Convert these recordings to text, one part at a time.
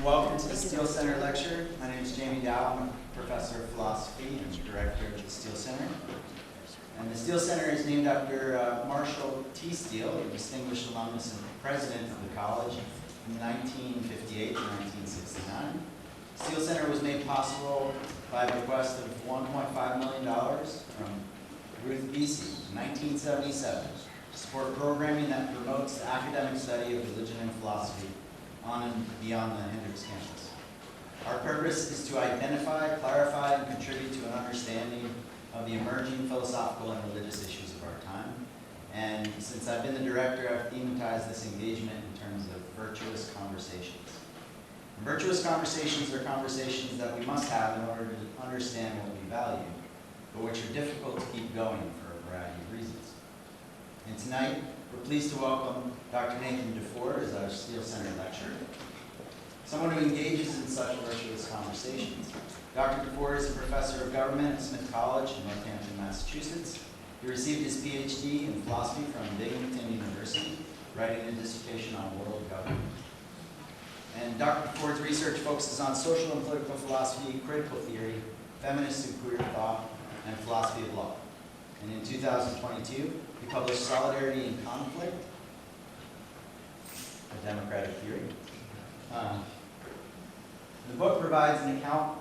Welcome to the Steele Center lecture. My name is Jamie Dow. I'm a professor of philosophy and director of the Steele Center. And the Steele Center is named after Marshall T. Steele, a distinguished alumnus and president of the college from 1958 to 1969. Steele Center was made possible by a bequest of $1.5 million from Ruth Vesey in 1977 to support programming that promotes the academic study of religion and philosophy on and beyond the Hendricks campus. Our purpose is to identify, clarify, and contribute to an understanding of the emerging philosophical and religious issues of our time. And since I've been the director, I've thematized this engagement in terms of virtuous conversations. And virtuous conversations are conversations that we must have in order to understand what we value, but which are difficult to keep going for a variety of reasons. And tonight, we're pleased to welcome Dr. Nathan DuFord as our Steele Center lecturer, someone who engages in such virtuous conversations. Dr. DuFord is a professor of government at Smith College in Northampton, Massachusetts. He received his PhD in philosophy from Binghamton University, writing a dissertation on world government. And Dr. DuFord's research focuses on social and political philosophy, critical theory, feminist and queer thought, and philosophy of law. And in 2022, he published Solidarity in Conflict, a democratic theory. The book provides an account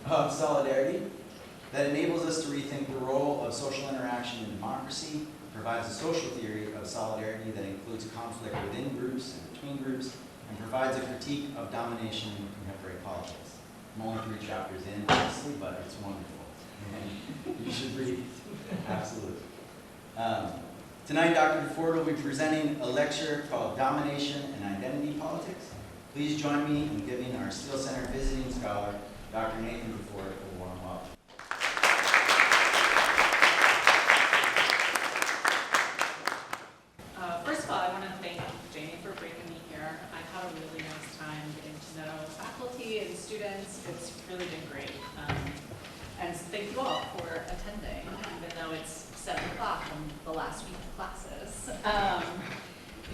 of solidarity that enables us to rethink the role of social interaction in democracy, provides a social theory of solidarity that includes conflict within groups and between groups, and provides a critique of domination in contemporary politics. I'm only 3 chapters in, honestly, but it's wonderful. And you should read it. Absolutely. Tonight, Dr. DuFord will be presenting a lecture called Domination and Identity Politics. Please join me in giving our Steele Center visiting scholar, Dr. Nathan DuFord, a warm welcome. First of all, I want to thank Jamie for bringing me here. I've had a really nice time getting to know faculty and students. It's really been great. And thank you all for attending, even though it's 7 o'clock on the last week of classes.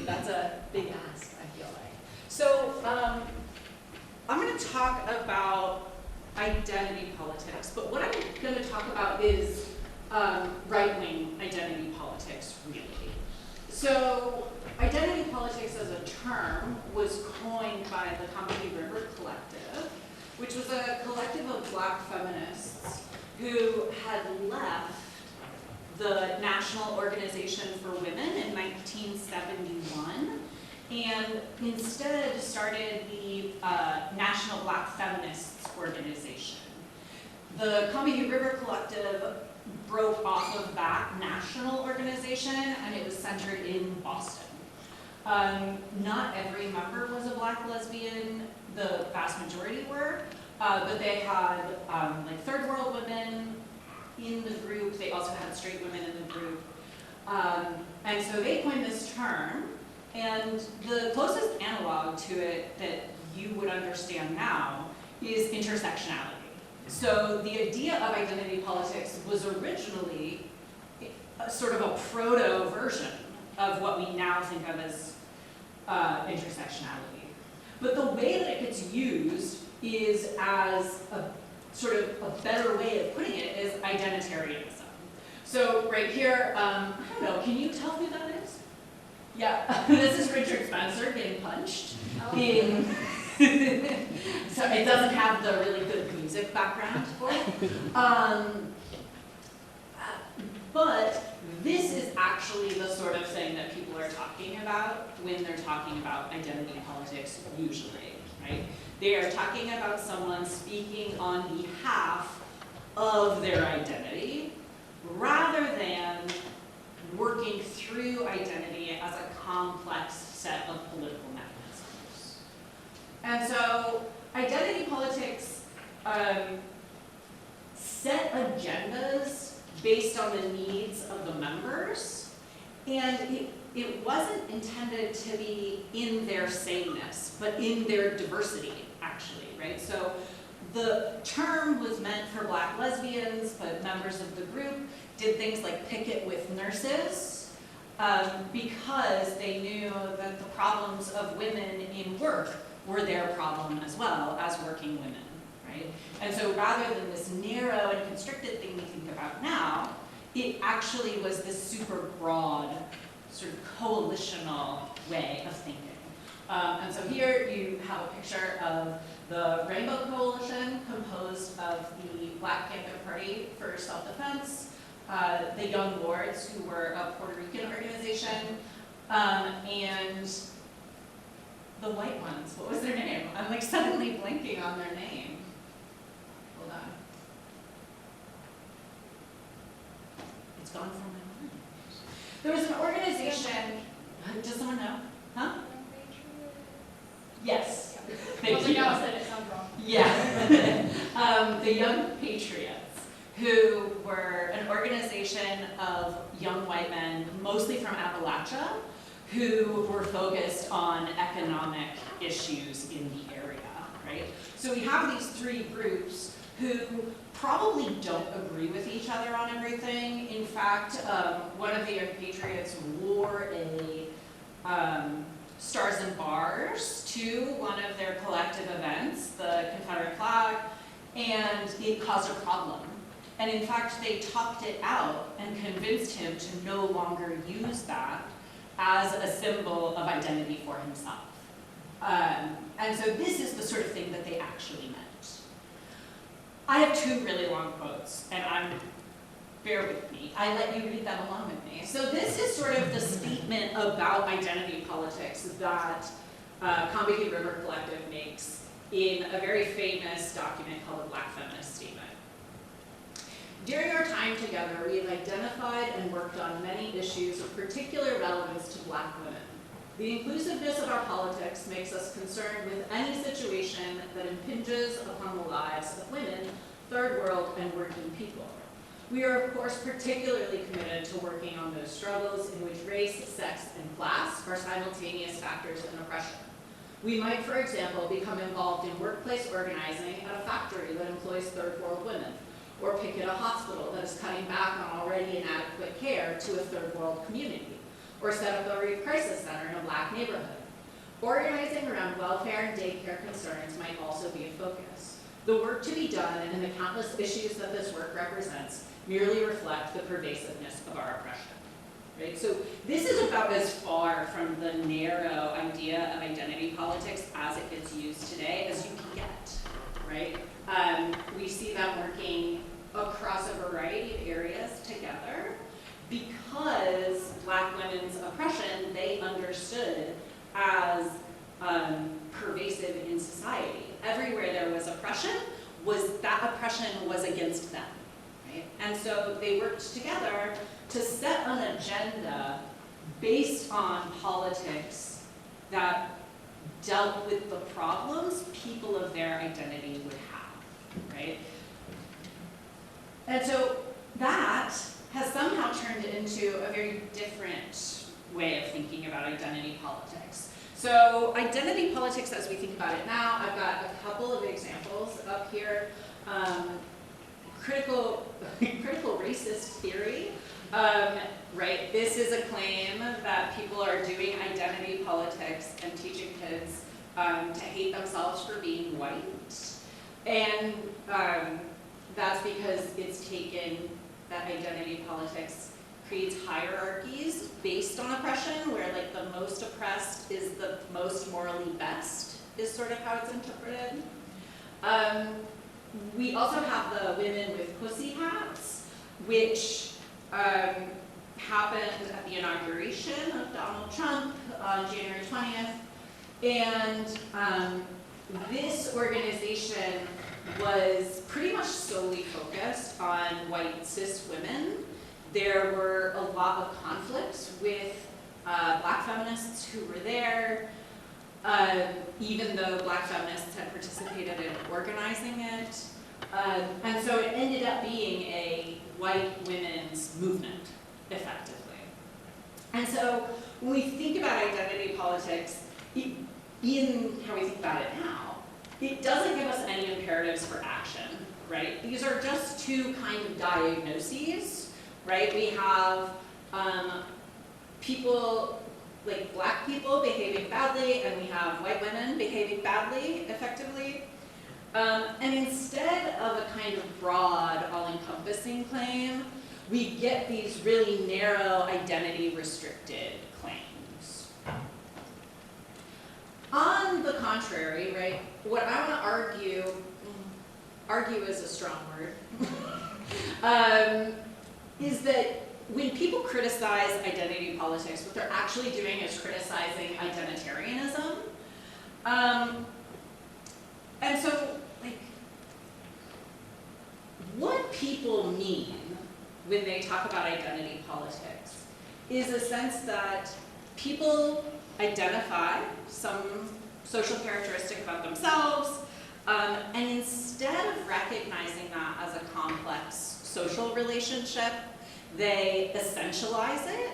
That's a big ask, I feel like. So I'm going to talk about identity politics, but what I'm going to talk about is right-wing identity politics, really. So identity politics as a term was coined by the Company River Collective, which was a collective of Black feminists who had left the National Organization for Women in 1971 and instead started the National Black Feminists Organization. The Combahee River Collective broke off of that national organization, and it was centered in Boston. Not every member was a Black lesbian. The vast majority were, but they had like third world women in the group. They also had straight women in the group. And so they coined this term, and the closest analog to it that you would understand now is intersectionality. So the idea of identity politics was originally sort of a proto version of what we now think of as intersectionality. But the way that it gets used is as a sort of a better way of putting it is identitarianism. So right here, I don't know, can you tell who that is? Yeah, this is Richard Spencer getting punched. In so it doesn't have the really good music background for it. But this is actually the sort of thing that people are talking about when they're talking about identity politics usually, right? They are talking about someone speaking on behalf of their identity rather than working through identity as a complex set of political mechanisms. And so identity politics set agendas based on the needs of the members, and it wasn't intended to be in their sameness, but in their diversity, actually, right? So the term was meant for Black lesbians, but members of the group did things like picket with nurses, because they knew that the problems of women in work were their problem as well as working women, right? And so rather than this narrow and constricted thing we think about now, it actually was this super broad, sort of coalitional way of thinking. And so here you have a picture of the Rainbow Coalition, composed of the Black Panther Party for Self-Defense, the Young Lords, who were a Puerto Rican organization, and the white ones. What was their name? I'm like suddenly blanking on their name. Hold on. It's gone from my mind. There was an organization. Does someone know? Huh? Yes. Thank you. I said it sounds wrong. Yeah. The Young Patriots, who were an organization of young white men, mostly from Appalachia, who were focused on economic issues in the area, right? So we have these three groups who probably don't agree with each other on everything. In fact, one of the Young Patriots wore a Stars and Bars to one of their collective events, the Confederate flag, and it caused a problem. And in fact, they talked it out and convinced him to no longer use that as a symbol of identity for himself. And so this is the sort of thing that they actually meant. I have two really long quotes, and bear with me. I let you read them along with me. So this is sort of the statement about identity politics that Combahee River Collective makes in a very famous document called the Black Feminist Statement. During our time together, we have identified and worked on many issues of particular relevance to Black women. The inclusiveness of our politics makes us concerned with any situation that impinges upon the lives of women, third world, and working people. We are, of course, particularly committed to working on those struggles in which race, sex, and class are simultaneous factors in oppression. We might, for example, become involved in workplace organizing at a factory that employs third world women, or picket a hospital that is cutting back on already inadequate care to a third world community, or set up a rape crisis center in a Black neighborhood. Organizing around welfare and daycare concerns might also be a focus. The work to be done and the countless issues that this work represents merely reflect the pervasiveness of our oppression. Right? So this is about as far from the narrow idea of identity politics as it gets used today as you can get. Right? We see them working across a variety of areas together because Black women's oppression they understood as pervasive in society. Everywhere there was oppression, that oppression was against them. Right? And so they worked together to set an agenda based on politics that dealt with the problems people of their identity would have, right? And so that has somehow turned into a very different way of thinking about identity politics. So identity politics as we think about it now, I've got a couple of examples up here. Critical racist theory, right? This is a claim that people are doing identity politics and teaching kids to hate themselves for being white. And that's because it's taken that identity politics creates hierarchies based on oppression, where like the most oppressed is the most morally best, is sort of how it's interpreted. We also have the women with pussy hats, which happened at the inauguration of Donald Trump on January 20th. And this organization was pretty much solely focused on white cis women. There were a lot of conflicts with Black feminists who were there, even though Black feminists had participated in organizing it. And so it ended up being a white women's movement, effectively. And so when we think about identity politics, in how we think about it now, it doesn't give us any imperatives for action, right? These are just two kind of diagnoses, right? We have people, like black people behaving badly, and we have white women behaving badly, effectively. And instead of a kind of broad, all-encompassing claim, we get these really narrow, identity-restricted claims. On the contrary, right, what I want to argue is a strong word, is that when people criticize identity politics, what they're actually doing is criticizing identitarianism. And so, like, what people mean when they talk about identity politics is a sense that people identify some social characteristic about themselves, and instead of recognizing that as a complex social relationship, they essentialize it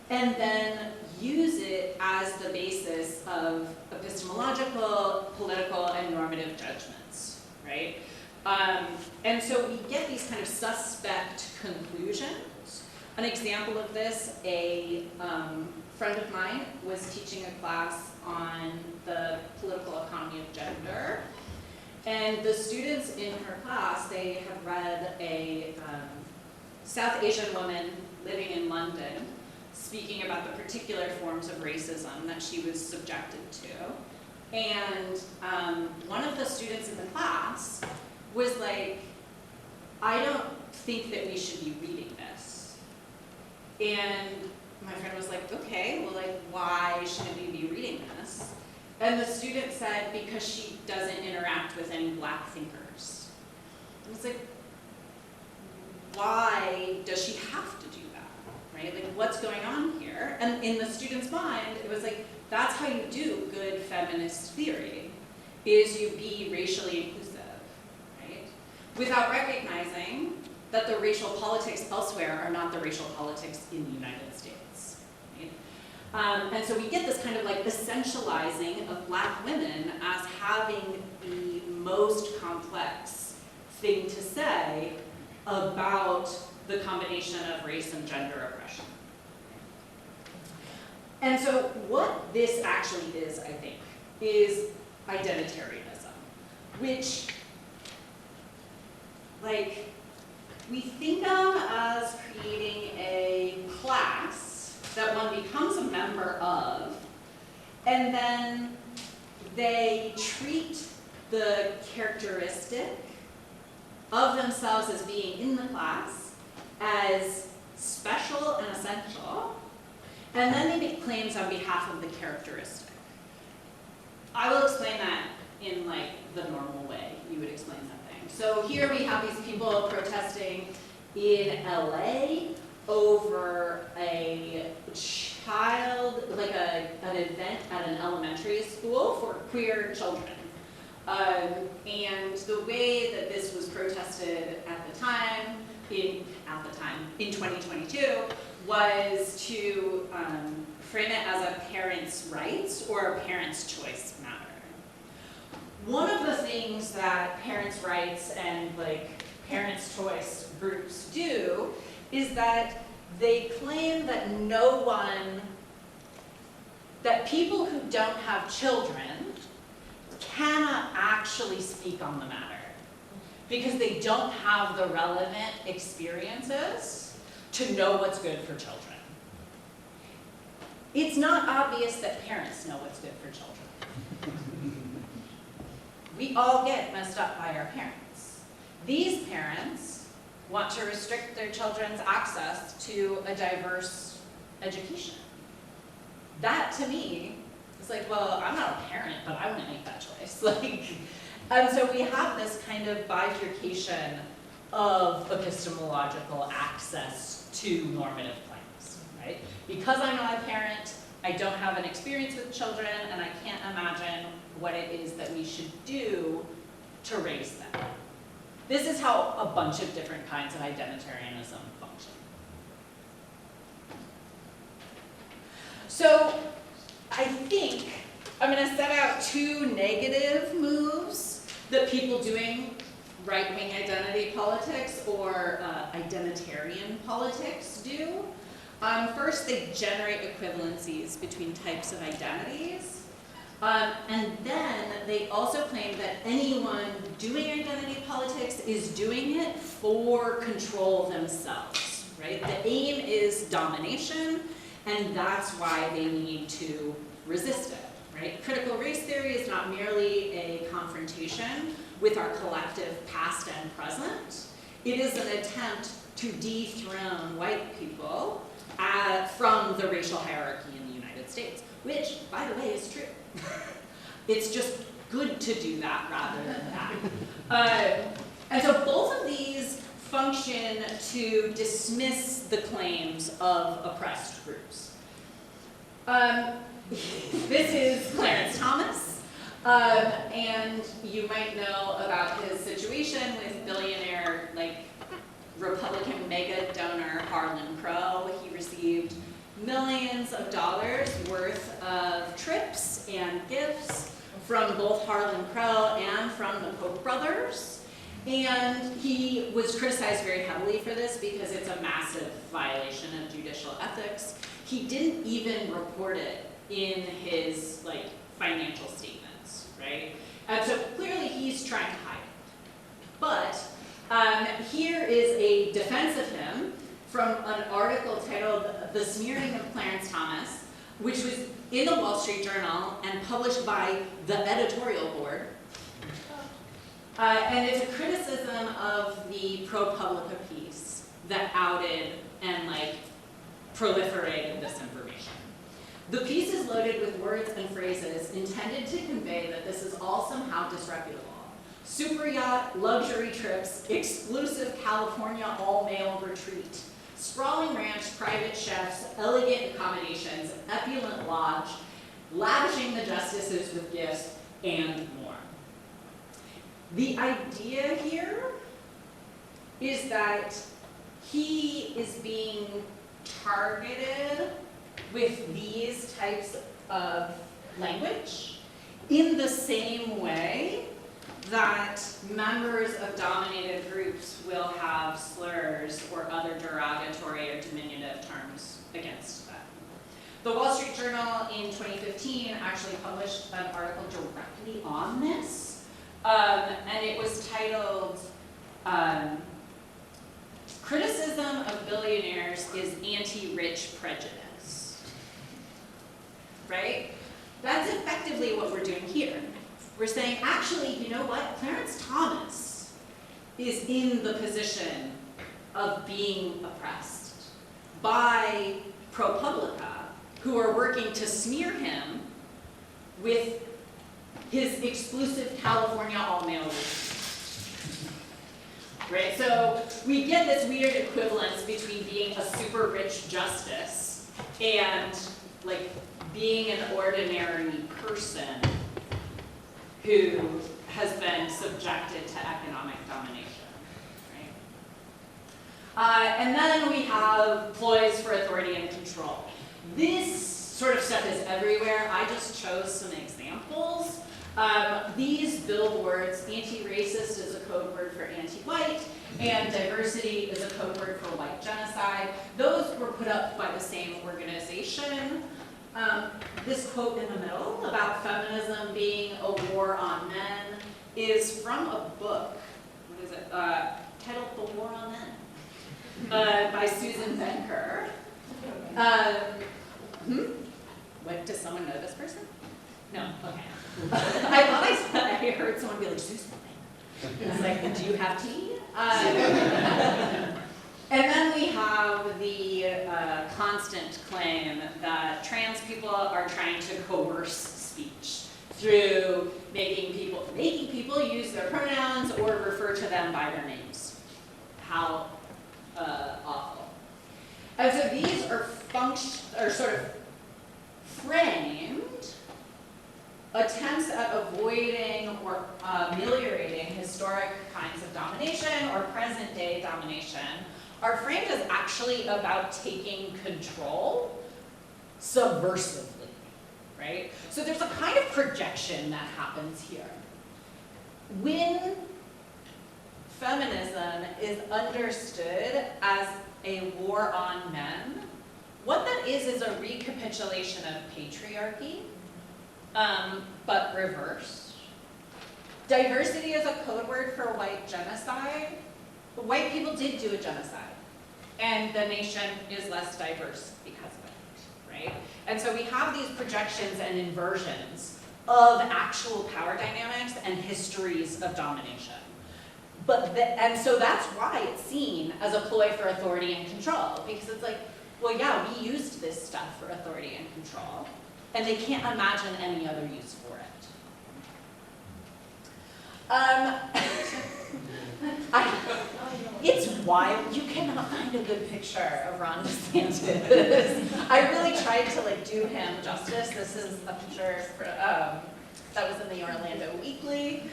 and then use it as the basis of epistemological, political, and normative judgments, right? And so we get these kind of suspect conclusions. An example of this, a friend of mine was teaching a class on the political economy of gender, and the students in her class, they had read a South Asian woman living in London speaking about the particular forms of racism that she was subjected to. And one of the students in the class was like, I don't think that we should be reading this. And my friend was like, okay, well, like, why shouldn't we be reading this? And the student said, because she doesn't interact with any black thinkers. And it's like, why does she have to do that, right? Like, what's going on here? And in the student's mind, it was like, that's how you do good feminist theory, is you be racially inclusive, right? Without recognizing that the racial politics elsewhere are not the racial politics in the United States, right? And so we get this kind of like essentializing of black women as having the most complex thing to say about the combination of race and gender oppression. And so what this actually is, I think, is identitarianism, which, like, we think of as creating a class that one becomes a member of, and then they treat the characteristic of themselves as being in the class as special and essential, and then they make claims on behalf of the characteristic. I will explain that in like the normal way you would explain something. So here we have these people protesting in LA over a child, like an event at an elementary school for queer children. And the way that this was protested at the time, in 2022, was to frame it as a parent's rights or a parent's choice matter. One of the things that parents' rights and like parents' choice groups do is that they claim that that people who don't have children cannot actually speak on the matter because they don't have the relevant experiences to know what's good for children. It's not obvious that parents know what's good for children. We all get messed up by our parents. These parents want to restrict their children's access to a diverse education. That, to me, is like, well, I'm not a parent, but I wouldn't make that choice. And so we have this kind of bifurcation of epistemological access to normative claims, right? Because I'm not a parent, I don't have an experience with children, and I can't imagine what it is that we should do to raise them. This is how a bunch of different kinds of identitarianism function. So I think I'm going to set out two negative moves that people doing right-wing identity politics or identitarian politics do. First, they generate equivalencies between types of identities. And then they also claim that anyone doing identity politics is doing it for control themselves, right? The aim is domination, and that's why they need to resist it, right? Critical race theory is not merely a confrontation with our collective past and present. It is an attempt to dethrone white people from the racial hierarchy in the United States, which, by the way, is true. It's just good to do that rather than that. And so both of these function to dismiss the claims of oppressed groups. This is Clarence Thomas, and you might know about his situation with billionaire, Republican mega donor Harlan Crow. He received millions of dollars worth of trips and gifts from both Harlan Crow and from the Koch brothers. And he was criticized very heavily for this because it's a massive violation of judicial ethics. He didn't even report it in his financial statements, right? And so clearly he's trying to hide it. But here is a defense of him from an article titled "The Smearing of Clarence Thomas," which was in the Wall Street Journal and published by the editorial board. And it's a criticism of the ProPublica piece that outed and proliferated this information. The piece is loaded with words and phrases intended to convey that this is all somehow disreputable. Super yacht, luxury trips, exclusive California all-male retreat, sprawling ranch, private chefs, elegant accommodations, opulent lodge, lavishing the justices with gifts, and more. The idea here is that he is being targeted with these types of language in the same way that members of dominated groups will have slurs or other derogatory or diminutive terms against them. The Wall Street Journal in 2015 actually published an article directly on this, and it was titled, "Criticism of Billionaires is Anti-Rich Prejudice." Right? That's effectively what we're doing here. We're saying, actually, you know what? Clarence Thomas is in the position of being oppressed by ProPublica, who are working to smear him with his exclusive California all-male retreat. Right? So we get this weird equivalence between being a super rich justice and being an ordinary person who has been subjected to economic domination, right? And then we have ploys for authority and control. This sort of stuff is everywhere. I just chose some examples. These billboards, anti-racist is a code word for anti-white, and diversity is a code word for white genocide. Those were put up by the same organization. This quote in the middle about feminism being a war on men is from a book, what is it, titled The War on Men, by Susan Benker. What, does someone know this person? No, okay. I heard someone be like, Susan Benker. It's like, do you have tea? And then we have the constant claim that trans people are trying to coerce speech through making people use their pronouns or refer to them by their names. How awful. And so these are sort of framed attempts at avoiding or ameliorating historic kinds of domination or present day domination are framed as actually about taking control subversively, right? So there's a kind of projection that happens here. When feminism is understood as a war on men, what that is a recapitulation of patriarchy, but reversed. Diversity is a code word for white genocide. But white people did do a genocide, and the nation is less diverse because of it, right? And so we have these projections and inversions of actual power dynamics and histories of domination. And so that's why it's seen as a ploy for authority and control, because it's like, well, yeah, we used this stuff for authority and control, and they can't imagine any other use for it. It's wild. You cannot find a good picture of Ron DeSantis. I really tried to do him justice. This is a picture that was in the Orlando Weekly.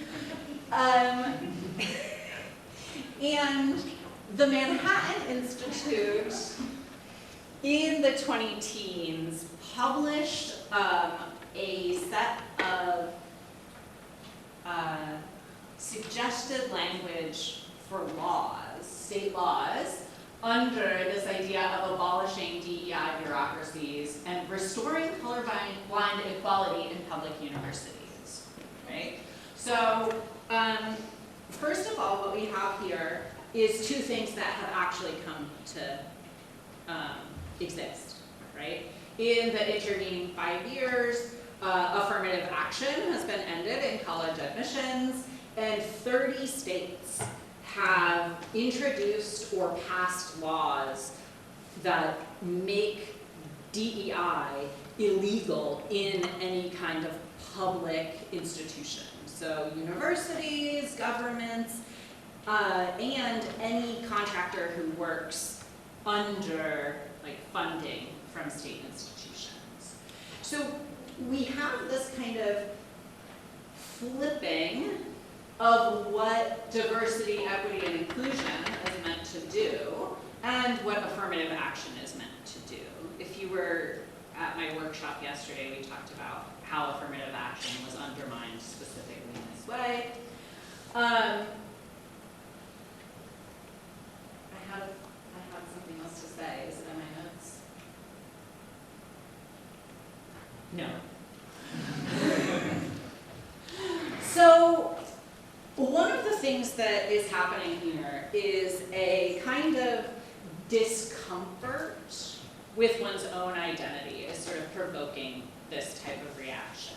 And the Manhattan Institute in the 20-teens published a set of suggested language for laws, state laws, under this idea of abolishing DEI bureaucracies and restoring colorblind equality in public universities, right? So, first of all, what we have here is two things that have actually come to exist, right? In the intervening 5 years, affirmative action has been ended in college admissions, and 30 states have introduced or passed laws that make DEI illegal in any kind of public institution. So universities, governments, and any contractor who works under funding from state institutions. So we have this kind of flipping of what diversity, equity, and inclusion is meant to do, and what affirmative action is meant to do. If you were at my workshop yesterday, we talked about how affirmative action was undermined specifically in this way. I had something else to say. Is it in my notes? No. So one of the things that is happening here is a kind of discomfort with one's own identity is sort of provoking this type of reaction.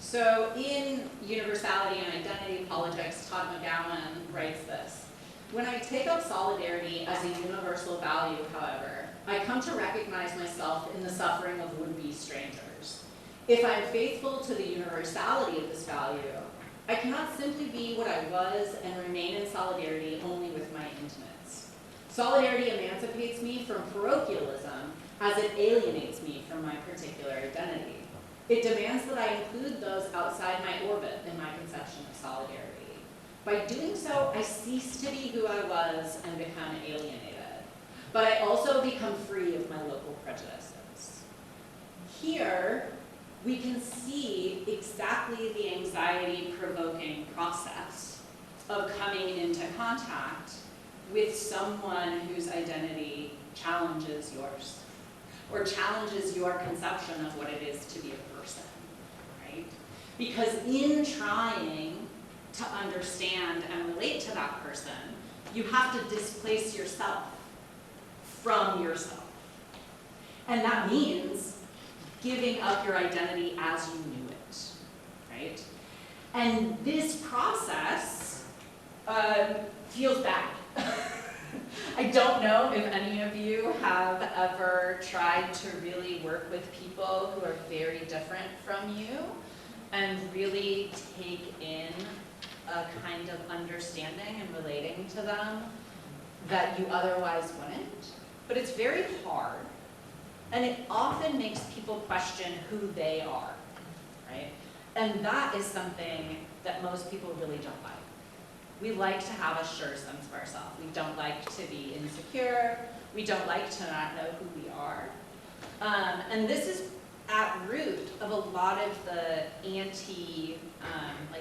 So in Universality and Identity Politics, Todd McGowan writes this: "When I take up solidarity as a universal value, however, I come to recognize myself in the suffering of would-be strangers. If I am faithful to the universality of this value, I cannot simply be what I was and remain in solidarity only with my intimates. Solidarity emancipates me from parochialism as it alienates me from my particular identity. It demands that I include those outside my orbit in my conception of solidarity. By doing so, I cease to be who I was and become alienated. But I also become free of my local prejudices." Here, we can see exactly the anxiety-provoking process of coming into contact with someone whose identity challenges yours, or challenges your conception of what it is to be a person, right? Because in trying to understand and relate to that person, you have to displace yourself from yourself. And that means giving up your identity as you knew it, right? And this process feels bad. I don't know if any of you have ever tried to really work with people who are very different from you and really take in a kind of understanding and relating to them that you otherwise wouldn't. But it's very hard. And it often makes people question who they are, right? And that is something that most people really don't like. We like to have a sure sense of ourselves. We don't like to be insecure. We don't like to not know who we are. And this is at root of a lot of the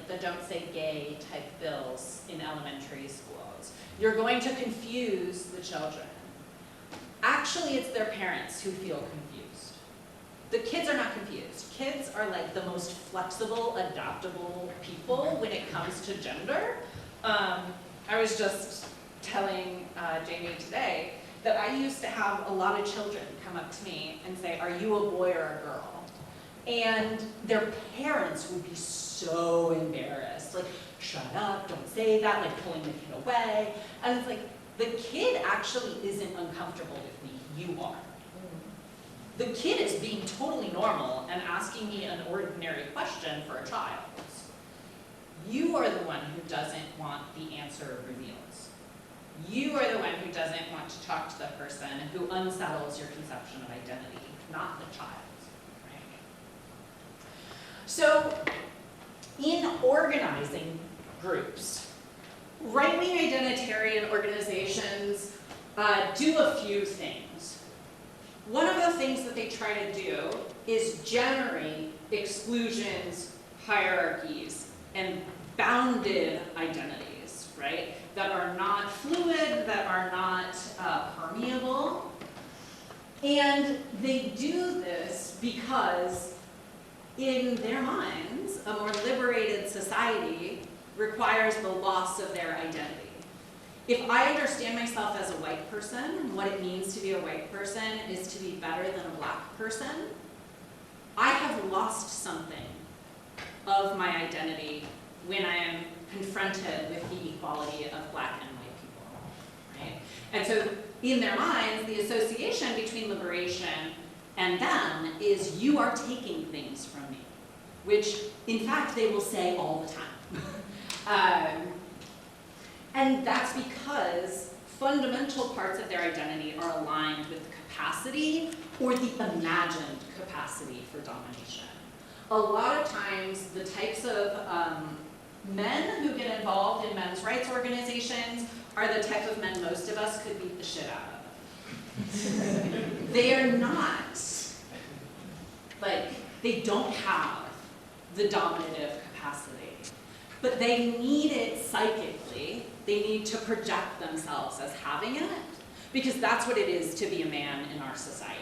the don't say gay type bills in elementary schools. You're going to confuse the children. actually it's their parents who feel confused. The kids are not confused. Kids are like the most flexible, adaptable people when it comes to gender. I was just telling Jamie today that I used to have a lot of children come up to me and say, "Are you a boy or a girl?" And their parents would be so embarrassed, like, "Shut up, don't say that," like pulling the kid away. And it's like, the kid actually isn't uncomfortable with me, you are. The kid is being totally normal and asking me an ordinary question for a child. You are the one who doesn't want the answer revealed. You are the one who doesn't want to talk to the person who unsettles your conception of identity, not the child. Right? So, in organizing groups, right-wing identitarian organizations do a few things. One of the things that they try to do is generate exclusions, hierarchies, and bounded identities, right? That are not fluid, that are not permeable. And they do this because, in their minds, a more liberated society requires the loss of their identity. If I understand myself as a white person, and what it means to be a white person is to be better than a black person, I have lost something of my identity when I am confronted with the equality of black and white people, right? And so in their minds, the association between liberation and them is, you are taking things from me, which in fact they will say all the time. And that's because fundamental parts of their identity are aligned with the capacity or the imagined capacity for domination. A lot of times, the types of men who get involved in men's rights organizations are the type of men most of us could beat the shit out of. They are not, like, they don't have the dominative capacity, but they need it psychically. They need to project themselves as having it, because that's what it is to be a man in our society.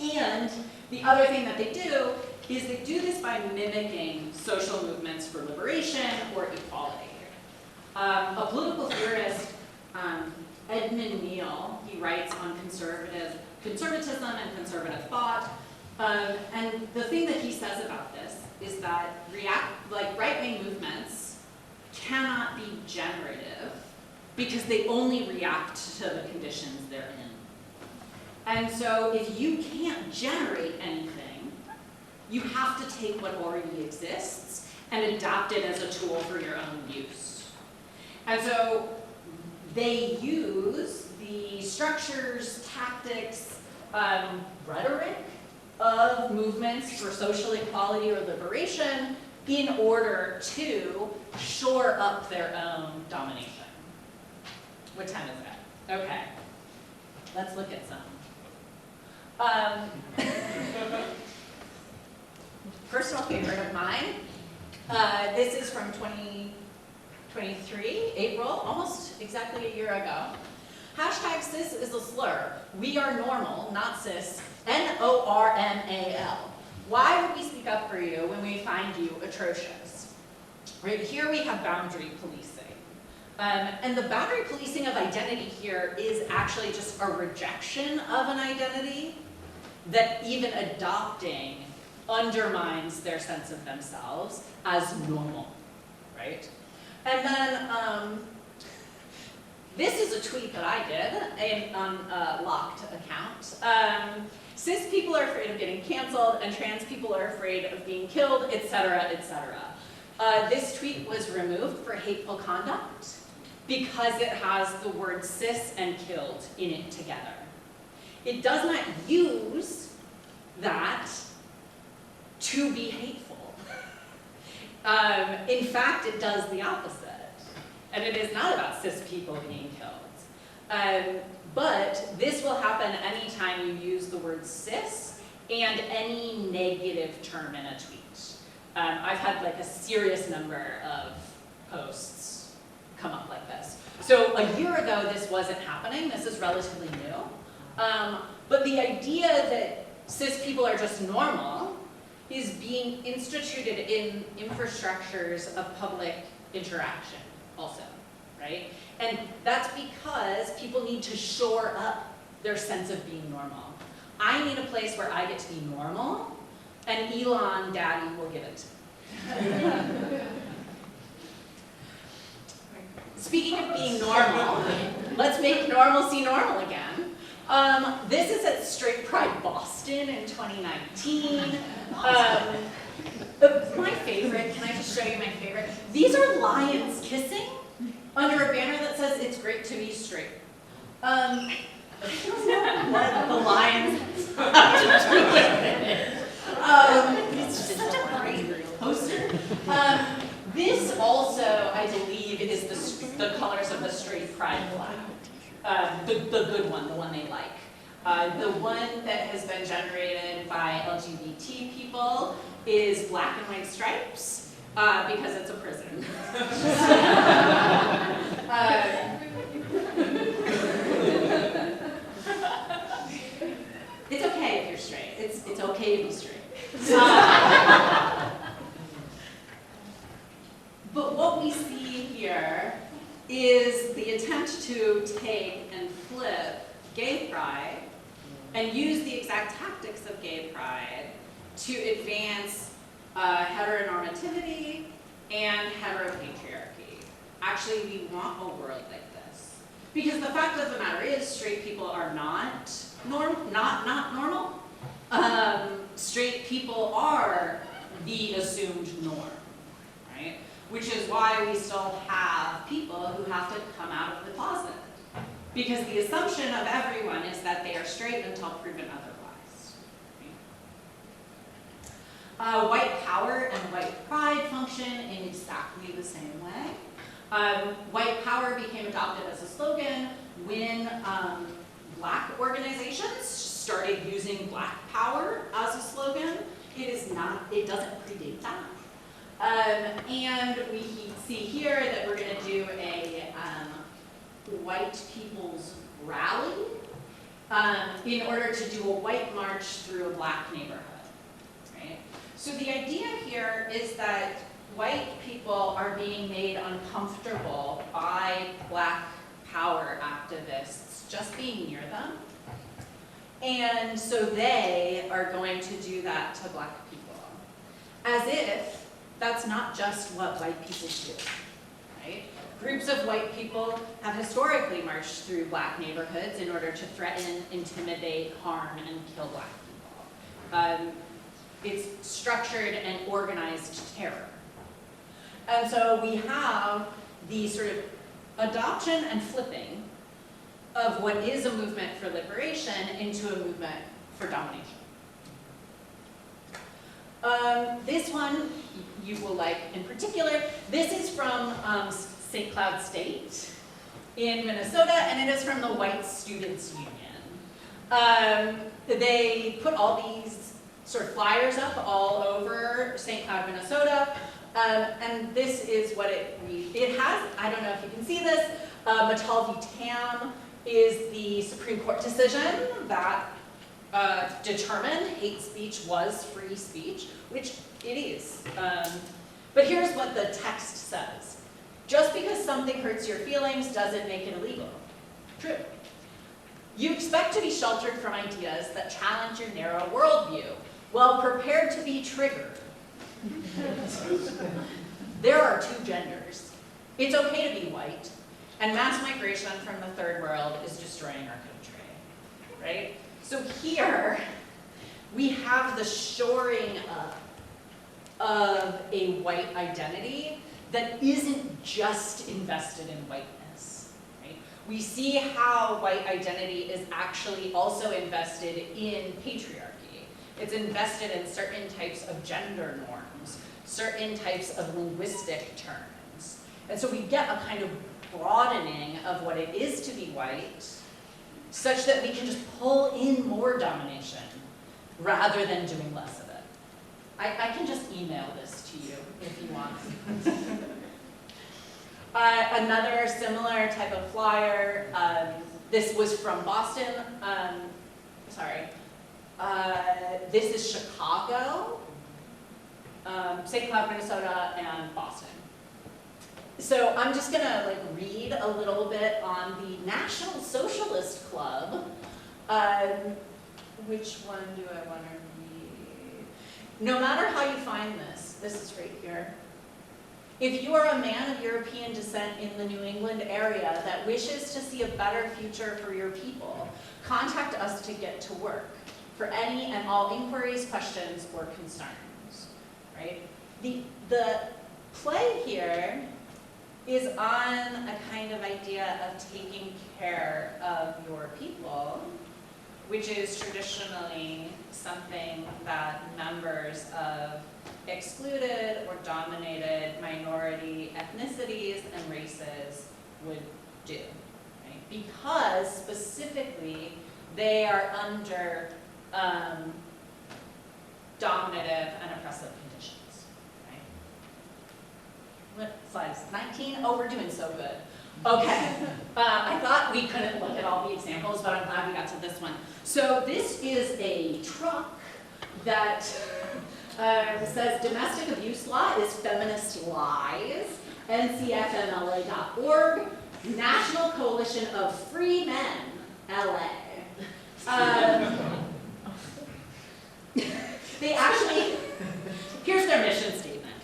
And the other thing that they do is they do this by mimicking social movements for liberation or equality. A political theorist, Edmund Neal, he writes on conservatism and conservative thought, and the thing that he says about this is that right-wing movements cannot be generative because they only react to the conditions they're in. And so if you can't generate anything, you have to take what already exists and adapt it as a tool for your own use. And so they use the structures, tactics, rhetoric of movements for social equality or liberation in order to shore up their own domination. What time is it? Okay. Let's look at some. Personal favorite of mine. This is from 2023, April, almost exactly a year ago. Hashtag cis is a slur. We are normal, not cis. NORMAL. Why would we speak up for you when we find you atrocious? Right here we have boundary policing. And the boundary policing of identity here is actually just a rejection of an identity that even adopting undermines their sense of themselves as normal, right? And then this is a tweet that I did on a locked account. Cis people are afraid of getting canceled, and trans people are afraid of being killed, etc., etc. This tweet was removed for hateful conduct because it has the word cis and killed in it together. It does not use that to be hateful. In fact, it does the opposite. And it is not about cis people being killed. But this will happen anytime you use the word cis and any negative term in a tweet. I've had like a serious number of posts come up like this. So a year ago, this wasn't happening. This is relatively new. But the idea that cis people are just normal is being instituted in infrastructures of public interaction also, right? And that's because people need to shore up their sense of being normal. I need a place where I get to be normal, and Elon Daddy will give it to me. Speaking of being normal, let's make normalcy normal again. This is at Straight Pride Boston in 2019. My favorite, can I just show you my favorite? These are lions kissing under a banner that says, "It's great to be straight." I don't know what the lions have to do with it. It's just such a great poster. This also, I believe, is the colors of the Straight Pride flag. The good one, the one they like. The one that has been generated by LGBT people is black and white stripes, because it's a prison. It's okay if you're straight. It's okay to be straight. But what we see here is the attempt to take and flip gay pride and use the exact tactics of gay pride to advance heteronormativity and heteropatriarchy. Actually, we want a world like this. Because the fact of the matter is, straight people are not normal. Straight people are the assumed norm, right? Which is why we still have people who have to come out of the closet. Because the assumption of everyone is that they are straight until proven otherwise. Right? White power and white pride function in exactly the same way. White power became adopted as a slogan when black organizations started using black power as a slogan. It doesn't predate that. And we see here that we're going to do a white people's rally in order to do a white march through a black neighborhood. Right? So the idea here is that white people are being made uncomfortable by black power activists just being near them. And so they are going to do that to black people. As if that's not just what white people do, right? Groups of white people have historically marched through black neighborhoods in order to threaten, intimidate, harm, and kill black people. It's structured and organized terror. And so we have the sort of adoption and flipping of what is a movement for liberation into a movement for domination. This one you will like in particular. This is from St. Cloud State in Minnesota, and it is from the White Students Union. They put all these sort of flyers up all over St. Cloud, Minnesota, and this is what it reads. It has, I don't know if you can see this, Mattel v. Tam is the Supreme Court decision that determined hate speech was free speech, which it is. But here's what the text says. Just because something hurts your feelings doesn't make it illegal. True. You expect to be sheltered from ideas that challenge your narrow worldview, while prepared to be triggered. There are two genders. It's okay to be white, and mass migration from the third world is destroying our country, right? So here, we have the shoring up of a white identity that isn't just invested in whiteness, right? We see how white identity is actually also invested in patriarchy. It's invested in certain types of gender norms, certain types of linguistic terms. And so we get a kind of broadening of what it is to be white, such that we can just pull in more domination rather than doing less of it. I can just email this to you if you want. Another similar type of flyer, this was from Boston, this is Chicago, St. Cloud, Minnesota, and Boston. So I'm just gonna read a little bit on the National Socialist Club. Which one do I want to read? No matter how you find this is right here. If you are a man of European descent in the New England area that wishes to see a better future for your people, contact us to get to work for any and all inquiries, questions, or concerns, right? The play here is on a kind of idea of taking care of your people, which is traditionally something that members of excluded or dominated minority ethnicities and races would do, right? Because specifically they are under dominative and oppressive conditions, right? What slide is 19? Oh, we're doing so good. Okay, I thought we couldn't look at all the examples, but I'm glad we got to this one. So this is a truck that says domestic abuse law is feminist lies, ncfmla.org, National Coalition of Free Men, LA. They actually, here's their mission statement.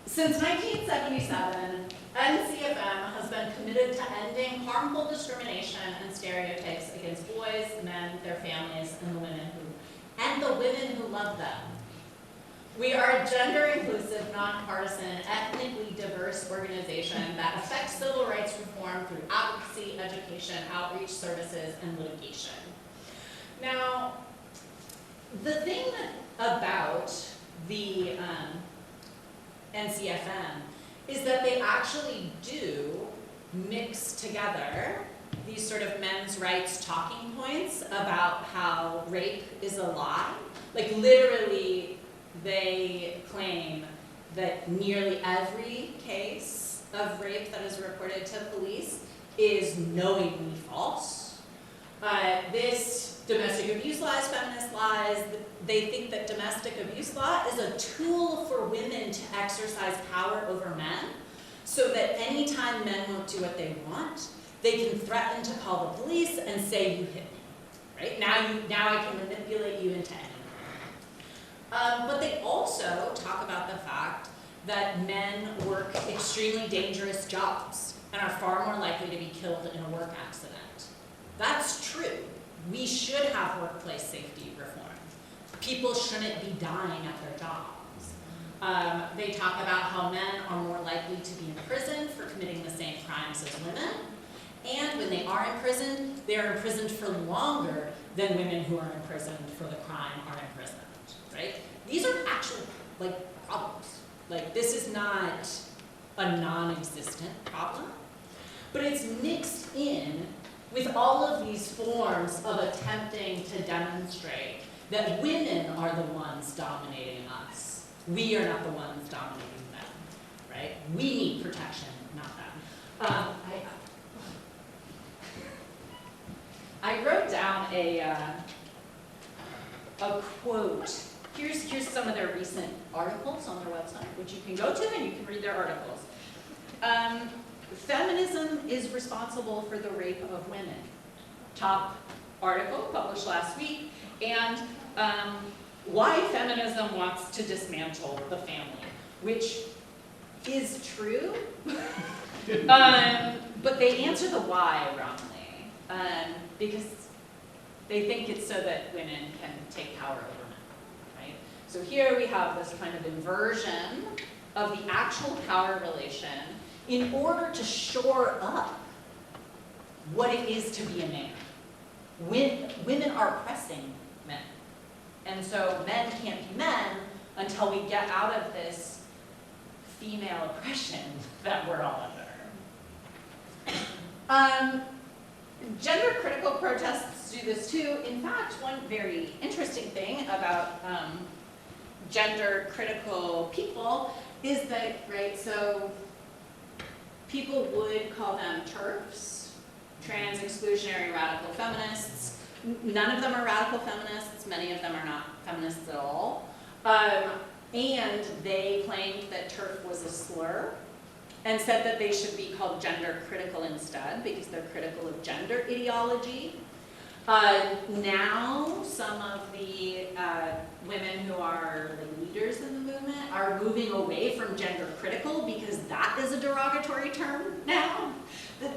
Since 1977, NCFM has been committed to ending harmful discrimination and stereotypes against boys, men, their families, and the women who love them. We are a gender-inclusive, nonpartisan, ethnically diverse organization that affects civil rights reform through advocacy, education, outreach services, and litigation. Now, the thing about the NCFM is that they actually do mix together these sort of men's rights talking points about how rape is a lie. Like literally, they claim that nearly every case of rape that is reported to police is knowingly false. This domestic abuse law is feminist lies. They think that domestic abuse law is a tool for women to exercise power over men, so that anytime men won't do what they want, they can threaten to call the police and say, you hit me, right? Now I can manipulate you into anything. But they also talk about the fact that men work extremely dangerous jobs and are far more likely to be killed in a work accident. That's true. We should have workplace safety reform. People shouldn't be dying at their jobs. They talk about how men are more likely to be imprisoned for committing the same crimes as women. And when they are imprisoned, they are imprisoned for longer than women who are imprisoned for the crime are imprisoned, right? These are actual, problems. This is not a non-existent problem, but it's mixed in with all of these forms of attempting to demonstrate that women are the ones dominating us. We are not the ones dominating them, right? We need protection, not them. I wrote down a quote. Here's some of their recent articles on their website, which you can go to and you can read their articles. Feminism is responsible for the rape of women. Top article published last week. And why feminism wants to dismantle the family, which is true. But they answer the why wrongly, because they think it's so that women can take power over men, right? So here we have this kind of inversion of the actual power relation in order to shore up what it is to be a man. Women are oppressing men. And so men can't be men until we get out of this female oppression that we're all under. Gender critical protests do this too. In fact, one very interesting thing about gender critical people is that, right, so people would call them TERFs, trans exclusionary radical feminists. None of them are radical feminists, many of them are not feminists at all. And they claimed that TERF was a slur and said that they should be called gender critical instead because they're critical of gender ideology. Now, some of the women who are the leaders in the movement are moving away from gender critical because that is a derogatory term now.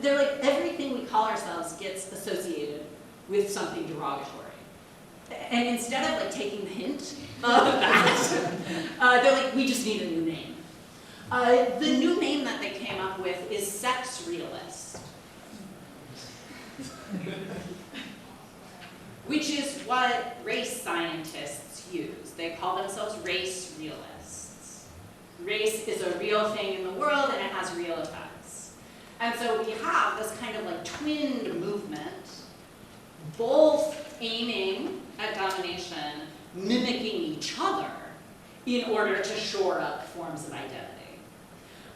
They're like, everything we call ourselves gets associated with something derogatory. And instead of like taking the hint of that, they're like, we just need a new name. The new name that they came up with is sex realist. Which is what race scientists use. They call themselves race realists. Race is a real thing in the world and it has real effects. And so we have this kind of like twinned movement, both aiming at domination, mimicking each other in order to shore up forms of identity.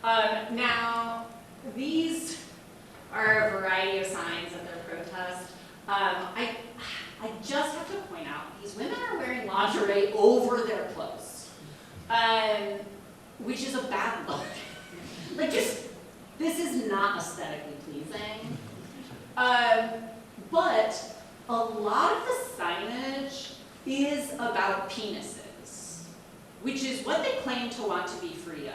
Now, these are a variety of signs of their protest. I just have to point out, these women are wearing lingerie over their clothes, which is a bad look. Like, this is not aesthetically pleasing. But a lot of the signage is about penises, which is what they claim to want to be free of.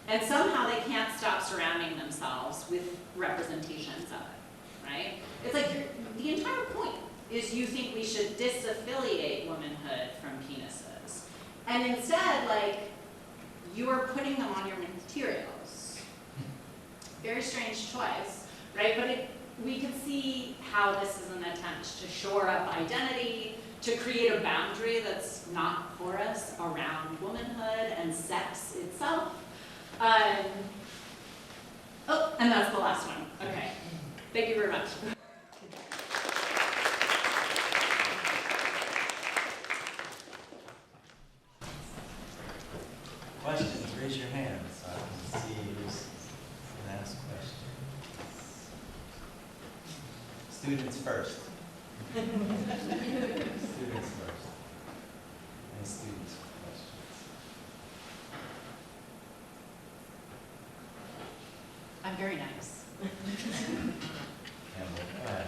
And somehow they can't stop surrounding themselves with representations of it, right? It's like the entire point is you think we should disaffiliate womanhood from penises. And instead, like, you are putting them on your materials. Very strange choice, right? But we can see how this is an attempt to shore up identity, to create a boundary that's not porous around womanhood and sex itself. Oh, and that's the last one. Okay. Thank you very much. Questions, raise your hand so I can see who's going to ask questions. Students first. Students first. Any students with questions? I'm very nice. Campbell, go ahead.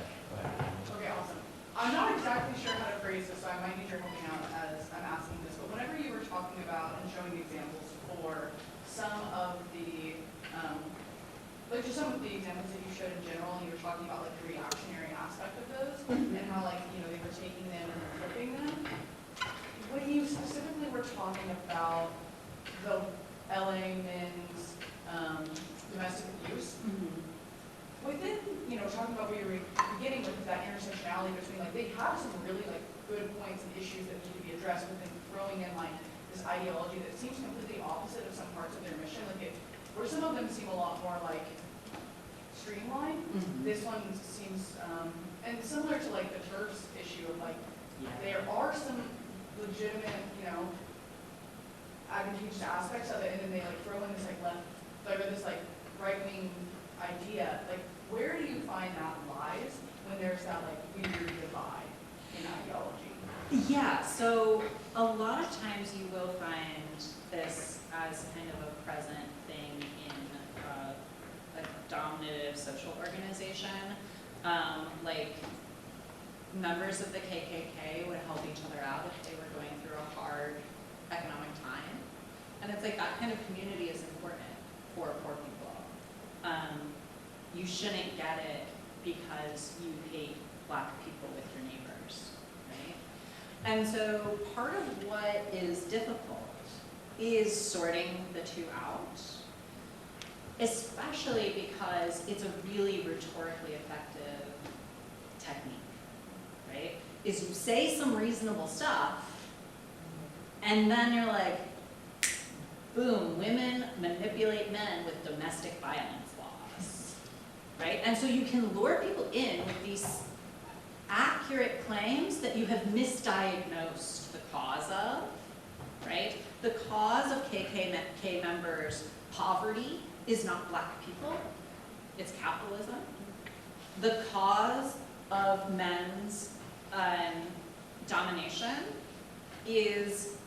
Okay, awesome. I'm not exactly sure how to phrase this, so I might need your helping out as I'm asking this, but whenever you were talking about and showing examples for some of the, like just some of the examples that you showed in general, and you were talking about like the reactionary aspect of those, and how like, you know, they were taking them and flipping them. When you specifically were talking about the LA men's domestic abuse, within, you know, talking about where you were beginning with that intersectionality between, like, they have some really, like, good points and issues that need to be addressed, but then throwing in, like, this ideology that seems completely opposite of some parts of their mission. Like, where some of them seem a lot more, like, streamlined, this one seems, and similar to, like, the TERFs issue of, like, there are some legitimate, you know, advantageous aspects of it, and then they, like, throw in this, like, right-wing idea. Like, where do you find that lies when there's that, like, weird divide in ideology? Yeah, so a lot of times you will find this as kind of a present thing in a dominative social organization. Like, members of the KKK would help each other out if they were going through a hard economic time. And it's like that kind of community is important for poor people. You shouldn't get it because you hate Black people with your neighbors, right? And so part of what is difficult is sorting the two out, especially because it's a really rhetorically effective technique, right? Is you say some reasonable stuff, and then you're like, boom, women manipulate men with domestic violence laws, right? And so you can lure people in with these accurate claims that you have misdiagnosed the cause of, right? The cause of KKK members' poverty is not black people, it's capitalism. The cause of men's domination is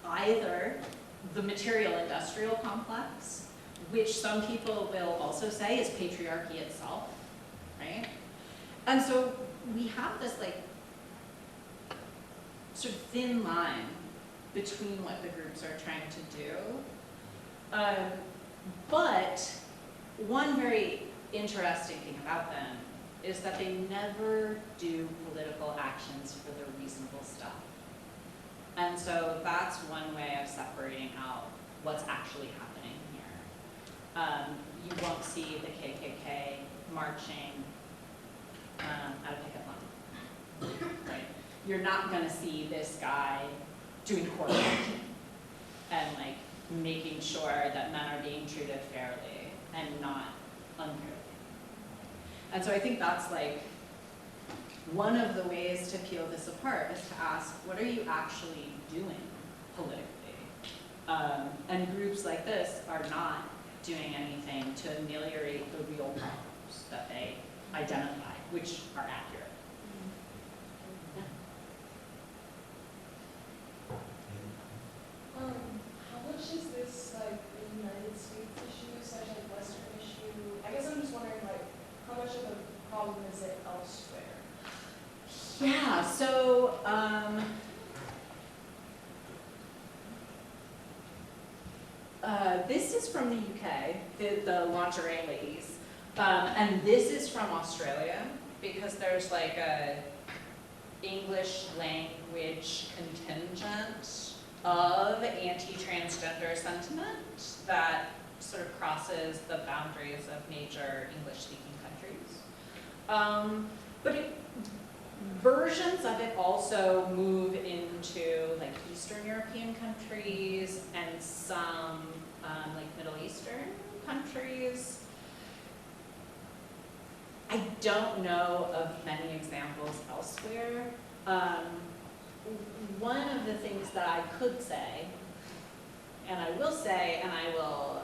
either the material industrial complex, which some people will also say is patriarchy itself, right? And so we have this like sort of thin line between what the groups are trying to do. But one very interesting thing about them is that they never do political actions for the reasonable stuff. And so that's one way of separating out what's actually happening here. You won't see the KKK marching at a picket line, right? You're not gonna see this guy doing court action and like making sure that men are being treated fairly and not unfairly. And so I think that's like one of the ways to peel this apart is to ask, what are you actually doing politically? And groups like this are not doing anything to ameliorate the real problems that they identify, which are accurate. How much is this like a United States issue, such like Western issue? I guess I'm just wondering like how much of a problem is it elsewhere? Yeah, so this is from the UK, the lingerie ladies, and this is from Australia because there's like a English language contingent of anti-transgender sentiment that sort of crosses the boundaries of major English-speaking countries. But versions of it also move into like Eastern European countries and some like Middle Eastern countries. I don't know of many examples elsewhere. One of the things that I could say, and I will say, and I will,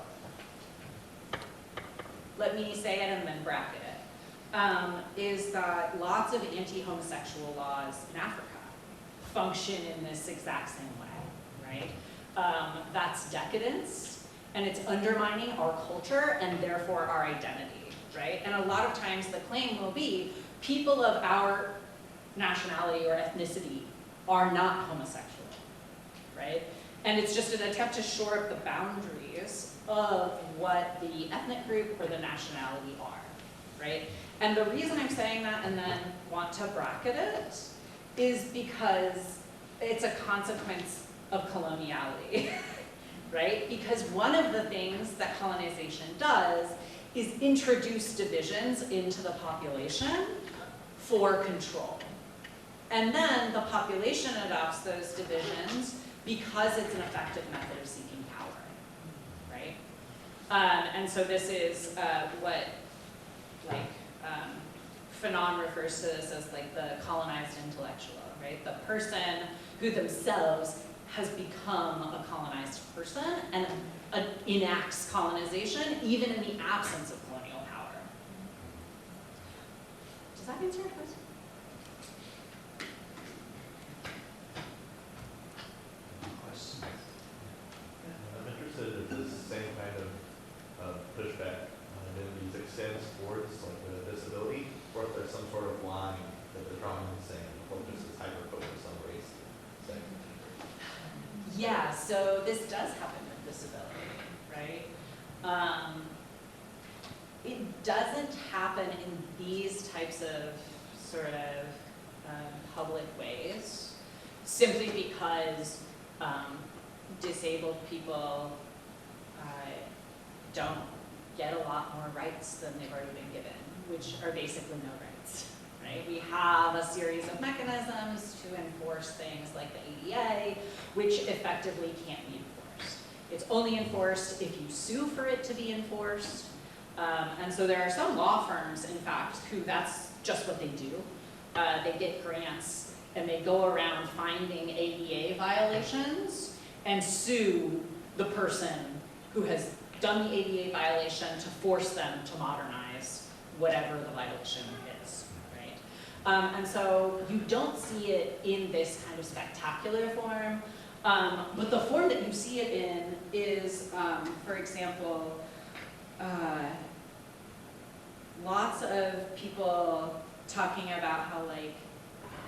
let me say it and then bracket it, is that lots of anti-homosexual laws in Africa function in this exact same way, right? That's decadence, and it's undermining our culture and therefore our identity, right? And a lot of times the claim will be people of our nationality or ethnicity are not homosexual, right? And it's just an attempt to shore up the boundaries of what the ethnic group or the nationality are, right? And the reason I'm saying that and then want to bracket it is because it's a consequence of coloniality, right? Because one of the things that colonization does is introduce divisions into the population for control. And then the population adopts those divisions because it's an effective method of seeking power, right? And so this is what like Fanon refers to this as like the colonized intellectual, right? The person who themselves has become a colonized person and enacts colonization even in the absence of colonial power. Does that answer your question? I'm interested if this same kind of pushback identities extends towards like the disability, or if there's some sort of line that they're drawing and saying, well, this is hyper-focused on race. Say. Yeah, so this does happen with disability, right? It doesn't happen in these types of sort of public ways, simply because disabled people don't get a lot more rights than they've already been given, which are basically no rights, right? We have a series of mechanisms to enforce things like the ADA, which effectively can't be enforced. It's only enforced if you sue for it to be enforced. And so there are some law firms, in fact, who that's just what they do. They get grants and they go around finding ADA violations and sue the person who has done the ADA violation to force them to modernize whatever the violation is, right? And so you don't see it in this kind of spectacular form, but the form that you see it in is, for example, lots of people talking about how like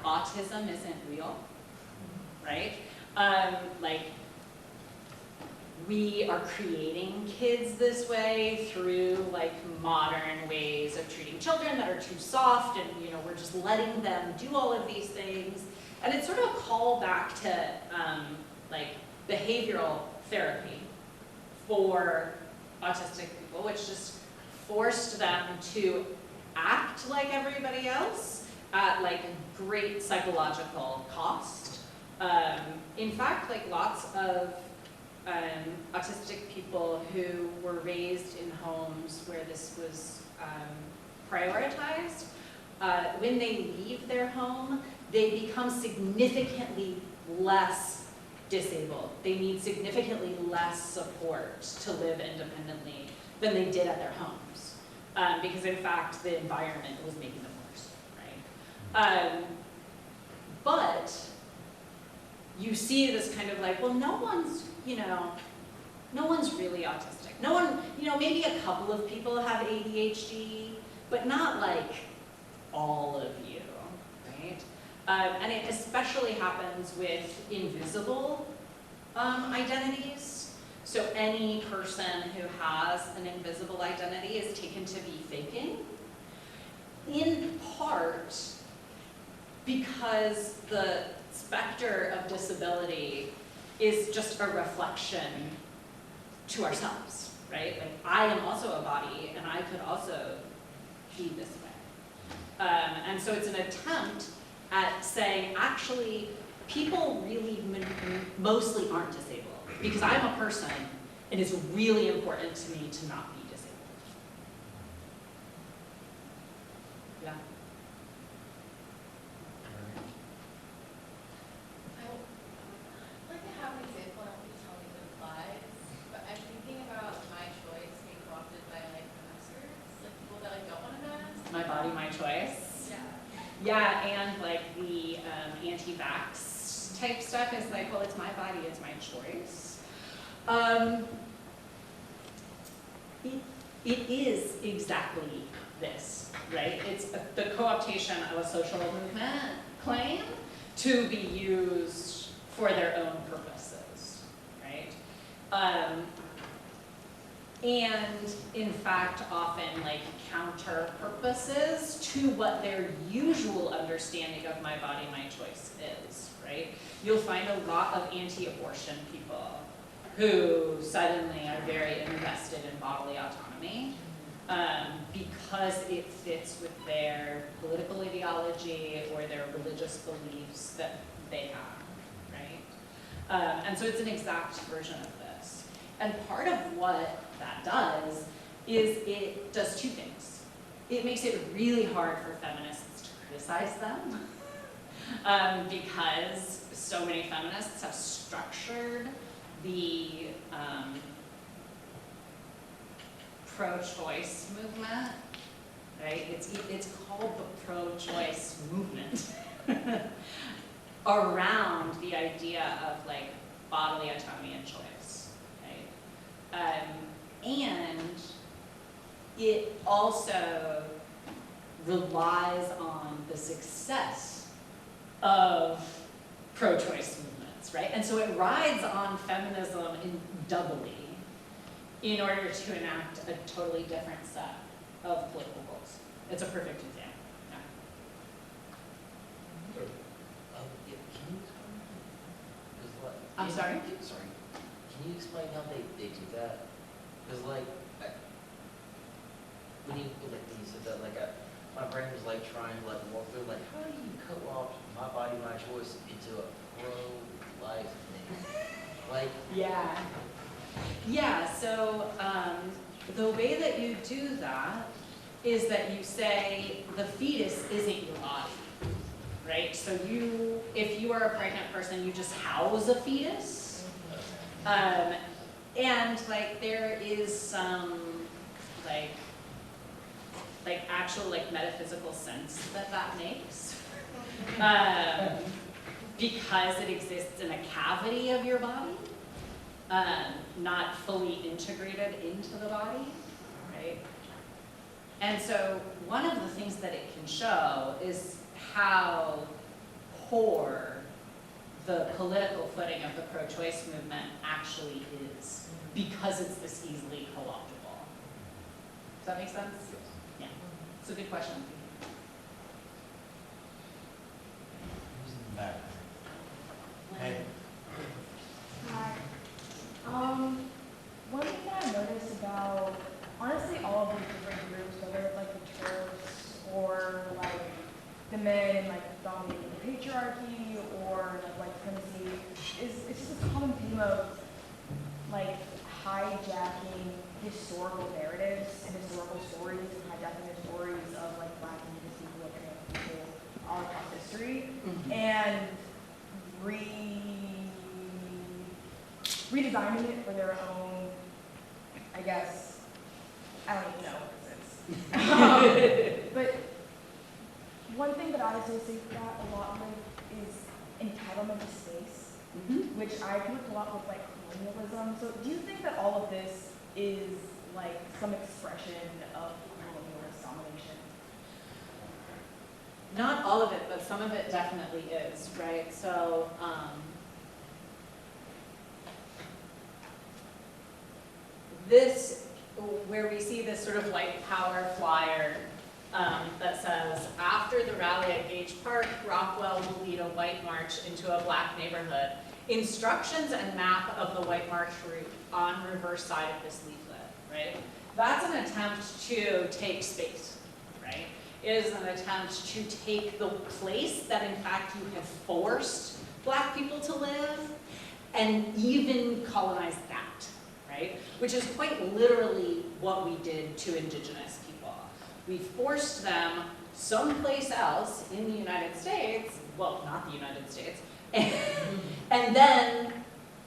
autism isn't real, right? Like we are creating kids this way through like modern ways of treating children that are too soft, and you know we're just letting them do all of these things, and it's sort of a call back to like behavioral therapy for autistic people, which just forced them to act like everybody else at like great psychological cost. In fact, like lots of autistic people who were raised in homes where this was prioritized, when they leave their home, they become significantly less disabled. They need significantly less support to live independently than they did at their homes. Because in fact, the environment was making them worse, right? But you see this kind of like, well, no one's really autistic. No one, maybe a couple of people have ADHD, but not like all of you, right? And it especially happens with invisible identities. So any person who has an invisible identity is taken to be faking, in part because the specter of disability is just a reflection to ourselves, right? Like I am also a body and I could also be this way. And so it's an attempt at saying, actually, people really mostly aren't disabled because I'm a person and it's really important to me to not be disabled. Yeah. I'd like to have an example, and I want you to tell me if it applies, but I'm thinking about my choice being co-opted by like maskers, like people that like don't want to mask. My body, my choice. Yeah. Yeah, and like the anti-vax type stuff is like, well, it's my body, it's my choice. It is exactly this, right? It's the co-optation of a social movement claim to be used for their own purposes, right? And in fact, often like counter purposes to what their usual understanding of my body, my choice is, right? You'll find a lot of anti-abortion people who suddenly are very invested in bodily autonomy because it fits with their political ideology or their religious beliefs that they have, right? And so it's an exact version of this. And part of what that does is it does two things. It makes it really hard for feminists to criticize them because so many feminists have structured the pro-choice movement, right? It's called the pro-choice movement around the idea of like bodily autonomy and choice, right? And it also relies on the success of pro-choice movements, right? And so it rides on feminism doubly in order to enact a totally different set of political goals. It's a perfect example. Yeah. Yeah, can you explain? 'Cause like, I'm sorry? Sorry. Can you explain how they do that? Because like, when you said that, like, my brain was like trying to like walk through, like, how do you co-opt my body, my choice into a pro-life thing? Like, Yeah. Yeah, so the way that you do that is that you say the fetus isn't your body, right? So if you are a pregnant person, you just house a fetus, And like there is some like actual like metaphysical sense that that makes. Because it exists in a cavity of your body, not fully integrated into the body, right? And so one of the things that it can show is how poor the political footing of the pro-choice movement actually is, because it's this easily co-optable. Does that make sense? Yeah, it's a good question. Who's in the back? Hey. Hi. One thing that I noticed about, honestly, all of these different groups, whether it's like the TERFs or like the men in like dominating the patriarchy or like white supremacy, is it's just a common theme of like hijacking historical narratives and historical stories and hijacking the stories of like Black and Indigenous people and trans people all across history, and redesigning it for their own, I guess, I don't even know what this is. But one thing that I associate that a lot with is entitlement to space, which I connect a lot with like colonialism. So do you think that all of this is like some expression of colonialist domination? Not all of it, but some of it definitely is, right? So, this, where we see this sort of white power flyer that says, after the rally at Gage Park, Rockwell will lead a white march into a Black neighborhood. Instructions and map of the white march route on reverse side of this leaflet, right? That's an attempt to take space, right? It is an attempt to take the place that in fact you have forced Black people to live and even colonize that, right? Which is quite literally what we did to Indigenous people. We forced them someplace else in the United States, well, not the United States, and then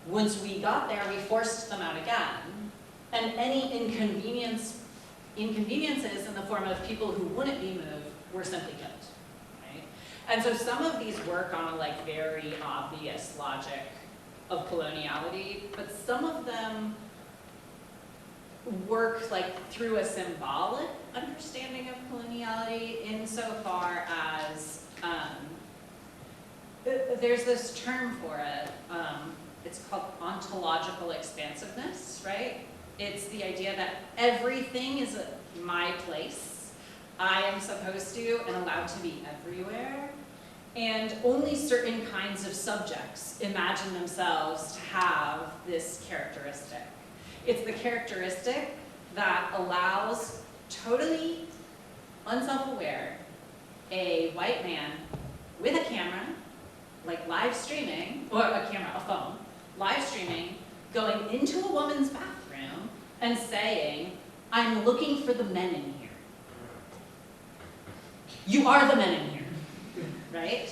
once we got there, we forced them out again. And any inconveniences in the form of people who wouldn't be moved were simply killed, right? And so some of these work on a like very obvious logic of coloniality, but some of them work like through a symbolic understanding of coloniality insofar as there's this term for it. It's called ontological expansiveness, right? It's the idea that everything is my place. I am supposed to and allowed to be everywhere. And only certain kinds of subjects imagine themselves to have this characteristic. It's the characteristic that allows, totally unself-aware, a white man with a camera, like live streaming, or a phone, live streaming, going into a woman's bathroom and saying, I'm looking for the men in here. You are the men in here, right?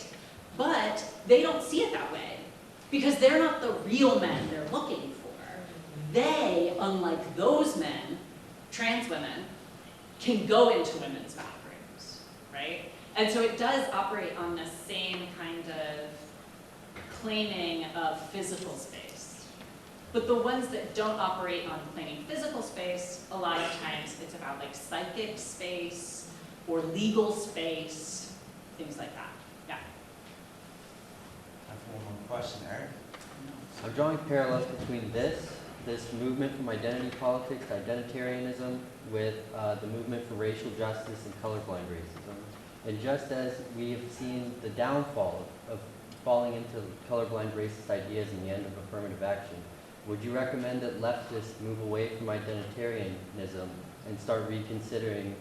But they don't see it that way because they're not the real men they're looking for. They, unlike those men, trans women, can go into women's bathrooms, right? And so it does operate on the same kind of claiming of physical space. But the ones that don't operate on claiming physical space, a lot of times it's about like psychic space or legal space, things like that. Yeah. Time for one more question, Eric. I'm drawing parallels between this movement from identity politics to identitarianism with the movement for racial justice and colorblind racism. And just as we have seen the downfall of falling into colorblind racist ideas and the end of affirmative action, would you recommend that leftists move away from identitarianism and start reconsidering,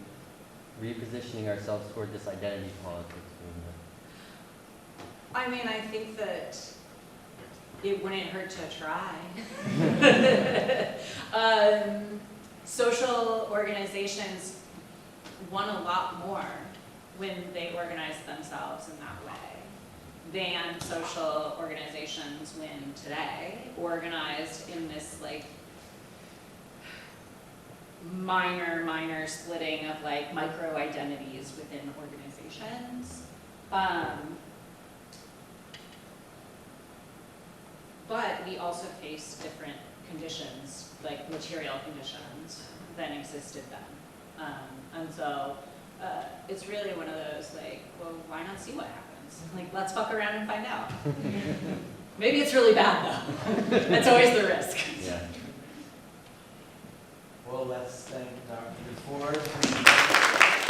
repositioning ourselves toward this identity politics movement? I mean, I think that it wouldn't hurt to try. Social organizations won a lot more when they organized themselves in that way. than social organizations win today, organized in this like minor splitting of like micro identities within organizations. But we also face different conditions, like material conditions, than existed then. And so it's really one of those like, well, why not see what happens? Like, let's fuck around and find out. Maybe it's really bad though. That's always the risk. Yeah. Well, let's thank Dr. DuFord.